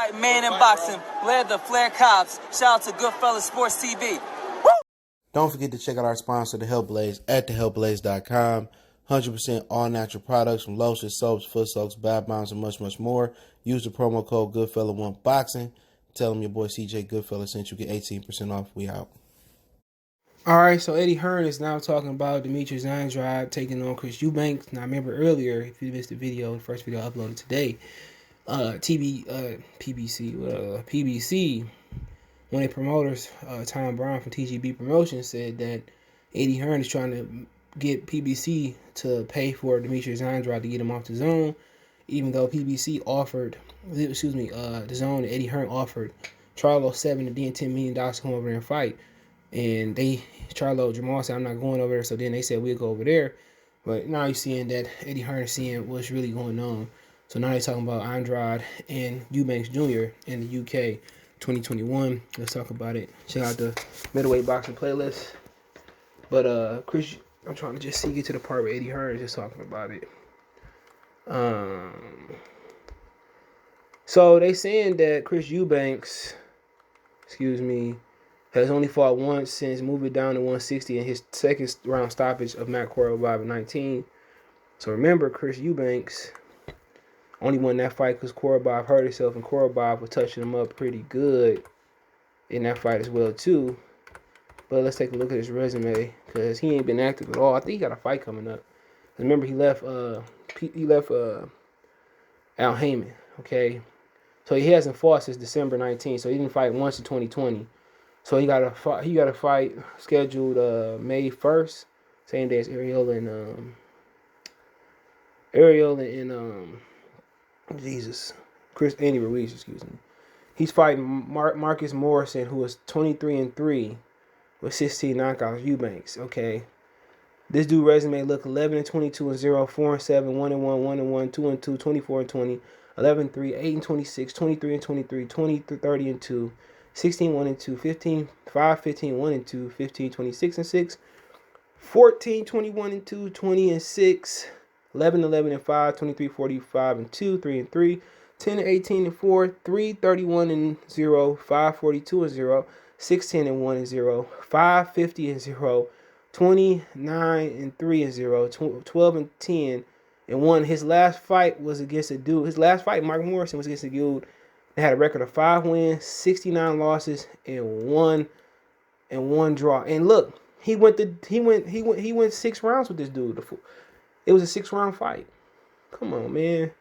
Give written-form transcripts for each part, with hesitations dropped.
White man in boxing led the Flair Cops. Shout out to Goodfellas Sports TV. Woo! Don't forget to check out our sponsor, The Health Blaze, at thehealthblaze.com. 100% all natural products from lotions, soaps, foot soaks, bath bombs, and much, much more. Use the promo code Goodfella1Boxing. Tell them your boy CJ Goodfella sent you. Get 18% off. We out. All right, so Eddie Hearn is now talking about Demetrius Andrade taking on Chris Eubanks. Now, I remember earlier, if you missed the video, the first video I uploaded today, PBC, one of the promoters, Tom Brown from TGB Promotions, said that Eddie Hearn is trying to get PBC to pay for Demetrius Andrade to get him off the zone, even though PBC offered, the zone and Eddie Hearn offered Charlo $7 and then $10 million to come over there and fight. And Jamal said, I'm not going over there. So then they said, we'll go over there. But now you're seeing that Eddie Hearn is seeing what's really going on. So now they're talking about Andrade and Eubanks Jr. in the UK 2021. Let's talk about it. Check out the middleweight boxing playlist. But Chris, I'm trying to just get to the part where Eddie Hearn is just talking about it. So they saying that Chris Eubanks, has only fought once since moving down to 160 in his second round stoppage of Matt Korobov in 19. So remember, Chris Eubanks only won that fight because Korobov hurt himself, and Korobov was touching him up pretty good in that fight as well too. But let's take a look at his resume because he ain't been active at all. I think he got a fight coming up. Remember, he left Al Heyman. Okay, so he hasn't fought since December 19. So he didn't fight once in 2020. So he got a fight scheduled May 1st, same day as Ariel and Andy Ruiz, He's fighting Marcus Morrison, who is 23-3 with 16 knockouts. Eubanks, okay. This dude resume look 11-22-0, 4-7, 1-1, 1-1, 2-2, 24-20, 11-3, 8-26, 23-23, 20-30-2. 16-1-2, 15-5, 15-1-2, 15-26-6, 14-21-2, 20-6, 11-11-5, 23-45-2, 3-3, 10-18-4, 3-31-0, 5-42-0, 6-10-1-0, 5-50-0, 29-3-0, 12-10-1. His last fight was against a dude. His last fight, Mark Morrison, was against a dude. They had a record of 5 wins, 69 losses, and one draw. And look, he went 6 rounds with this dude. It was a 6-round fight. Come on, man.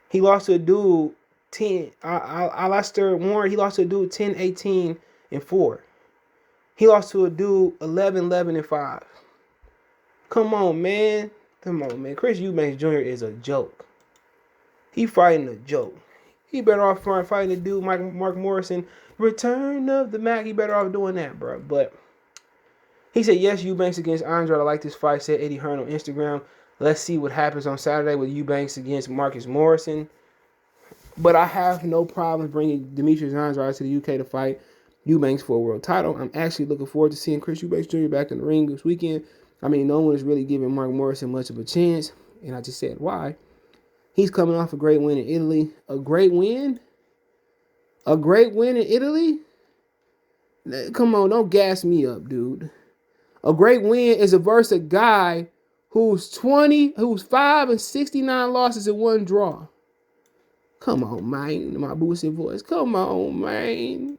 He lost to a dude 10. Alistair Warren. He lost to a dude 10-18-4. He lost to a dude 11-11-5. Come on, man. Chris Eubanks Jr. is a joke. He fighting a joke. He better off fighting the dude, Mark Morrison. Return of the Mac. He better off doing that, bro. But he said, yes, Eubanks against Andrade. I like this fight, said Eddie Hearn on Instagram. Let's see what happens on Saturday with Eubanks against Marcus Morrison. But I have no problem bringing Demetrius Andrade to the UK to fight Eubanks for a world title. I'm actually looking forward to seeing Chris Eubanks Jr. back in the ring this weekend. I mean, no one is really giving Mark Morrison much of a chance. And I just said why. He's coming off a great win in Italy. A great win? A great win in Italy? Come on, don't gas me up, dude. A great win is versus a guy who's 5 and 69 losses and 1 draw. Come on, man. My boosted voice. Come on, man.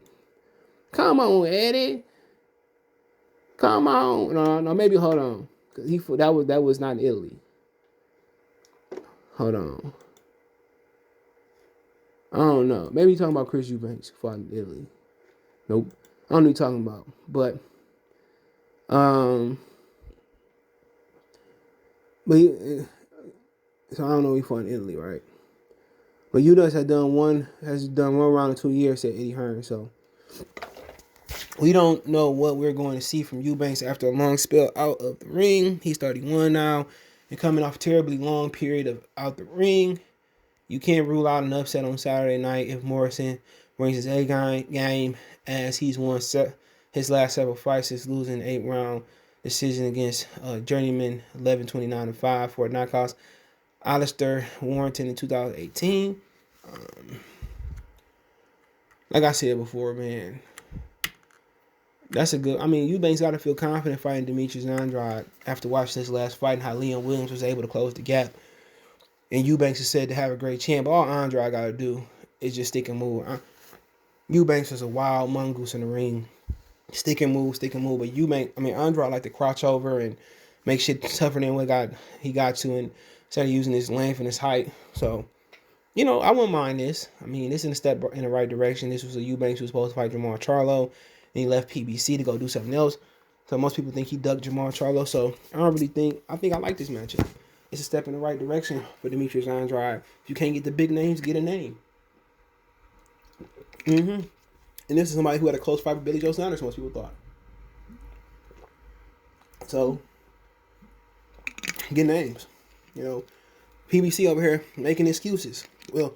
Come on, Eddie. Come on. No, maybe hold on. Cause that was not in Italy. Hold on. I don't know. Maybe you're talking about Chris Eubanks fought in Italy. Nope. I don't know what you're talking about. But so I don't know if he fought in Italy, right? But Eubanks has done one round in 2 years, said Eddie Hearn. So we don't know what we're going to see from Eubanks after a long spell out of the ring. He's 31 now and coming off a terribly long period of out the ring. You can't rule out an upset on Saturday night if Morrison brings his A game, as he's won his last several fights since losing an 8-round decision against Journeyman 11-29-5 for knockouts. Alistair Warrington in 2018. like I said before, man, that's a good. I mean, Eubanks got to feel confident fighting Demetrius Andrade after watching this last fight and how Leon Williams was able to close the gap. And Eubanks is said to have a great chin, but all Andrade got to do is just stick and move. Eubanks is a wild mongoose in the ring. Stick and move. But Andrade like to crouch over and make shit tougher than what he got to, and instead of using his length and his height. So, I wouldn't mind this. I mean, this is a step in the right direction. This was a Eubanks who was supposed to fight Jamal Charlo, and he left PBC to go do something else. So most people think he ducked Jamal Charlo. So I think I like this matchup. It's a step in the right direction for Demetrius Andrade. If you can't get the big names, get a name. And this is somebody who had a close fight with Billy Joe Saunders, most people thought. So, get names. PBC over here making excuses. Well,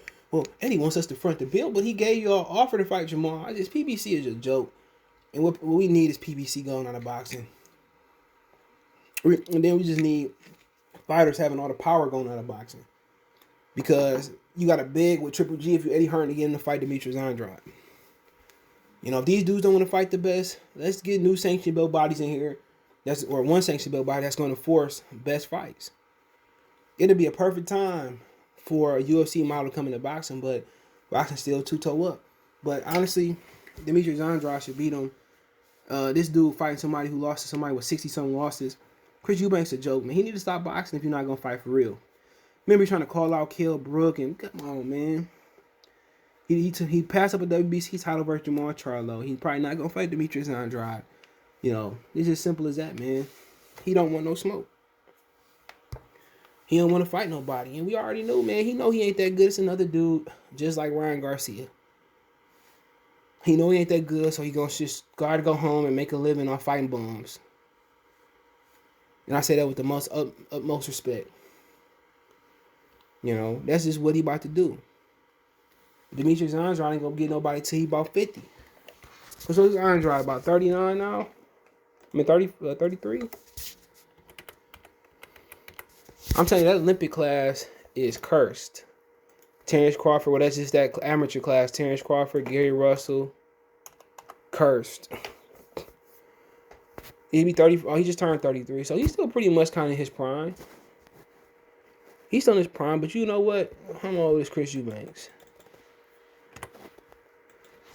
Eddie wants us to front the bill, but he gave you an offer to fight Jamal. PBC is a joke. And what we need is PBC going out of boxing. And then we just need fighters having all the power going out of boxing. Because you got to beg with Triple G if you're Eddie Hearn to get him to fight Demetrius Andrade. If these dudes don't want to fight the best, let's get new sanction belt bodies in here. Or one sanction belt body that's going to force best fights. It'll be a perfect time for a UFC model to come into boxing, but boxing still two-toe up. But honestly, Demetrius Andrade should beat him. This dude fighting somebody who lost to somebody with 60-something losses. Chris Eubanks a joke, man. He need to stop boxing if you're not going to fight for real. Remember trying to call out Kell Brook, and come on, man. He passed up a WBC title versus Jamal Charlo. He's probably not going to fight Demetrius Andrade. It's as simple as that, man. He don't want no smoke. He don't want to fight nobody. And we already knew, man. He know he ain't that good. It's another dude just like Ryan Garcia. He know he ain't that good, so he gonna just gotta go home and make a living on fighting bums. And I say that with the most utmost respect. That's just what he about to do. Demetrius Andrade ain't gonna get nobody till he about 50. So is Andrade about 39 now? 33? I'm telling you, that Olympic class is cursed. Terrence Crawford, that's just that amateur class. Terrence Crawford, Gary Russell, cursed. He'd be 30. Oh, he just turned 33, so he's still pretty much kind of his prime. He's still in his prime, but you know what? How old is Chris Eubanks?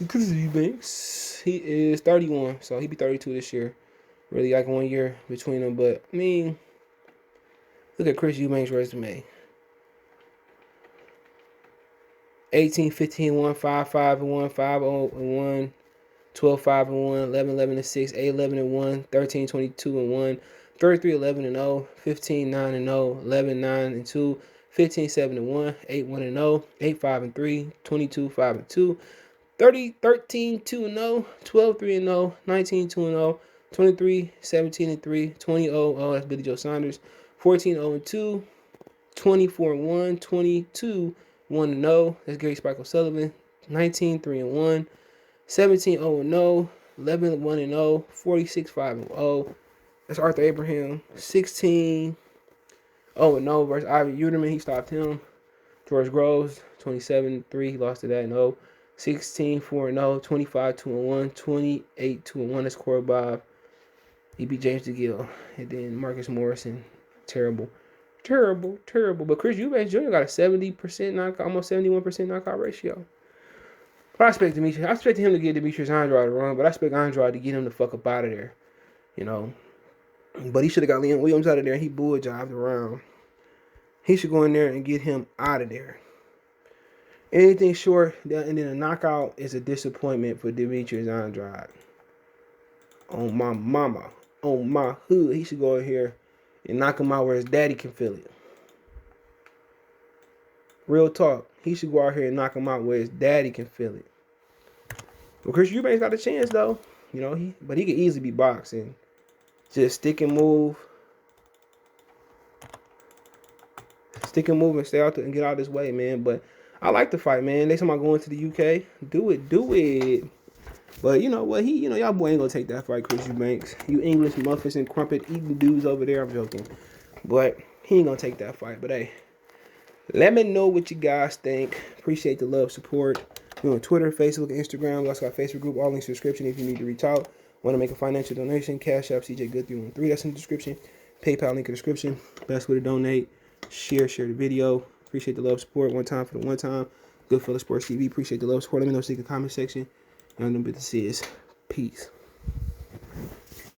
Chris Eubanks, he is 31, so he'd be 32 this year. Really like 1 year between them, but look at Chris Eubanks' resume. 18, 15, 1, 5, 5, 1, 5, 0, 1, 12, 5, 1, 11, 11, 6, 8, 11, 1, 13, 22, 1, 33, 11, 0, 15, 9, 0, 11, 9, 2, 15, 7, 1, 8, 1, 0, 8, 5, 3, 22, 5, 2, 30, 13, 2, 0, 12, 3, 0, 19, 2, 0, 23, 17, 3, 20, 0, that's Billy Joe Saunders, 14, 0, 2, 24, 1, 22, 1, 0, that's Gary Spike O'Sullivan, 19, 3, 1, 17, 0, 0, 11, 1, 0, 46, 5, 0, that's Arthur Abraham, 16, 0, 0 versus Ivan Uterman, he stopped him, George Groves, 27, 3, he lost to that, 0, 16, 4, 0, 25, 2, 1, 28, 2, 1, that's Corey Bob, he beat James DeGill, and then Marcus Morrison, terrible. But Chris Eubanks Jr. got a 70% knockout, almost 71% knockout ratio. But I expect him to get Demetrius Andrade a run, but I expect Andrade to get him the fuck up out of there. But he should have got Leon Williams out of there. He bull jived around. He should go in there and get him out of there. Anything short, and then a knockout is a disappointment for Demetrius Andrade. On my mama. On my hood. He should go in here and knock him out where his daddy can feel it. Real talk. He should go out here and knock him out where his daddy can feel it. Well, Chris Eubanks got a chance though. But he could easily be boxing. Just stick and move. Stick and move and stay out there and get out of this way, man. But I like the fight, man. Next time I go into the UK, do it. But you know what? Y'all boy ain't gonna take that fight, Chris Eubanks. You English muffins and crumpet eating dudes over there. I'm joking. But he ain't gonna take that fight. But hey, let me know what you guys think. Appreciate the love, support. We're on Twitter, Facebook, Instagram. We also got a Facebook group. All links in the description if you need to reach out. Want to make a financial donation? Cash App CJ Good 313. That's in the description. PayPal link in the description. Best way to donate. Share the video. Appreciate the love, support. One time for the one time. Goodfellas Sports TV. Appreciate the love, support. Let me know in the comment section. And I'm going to see us. Peace.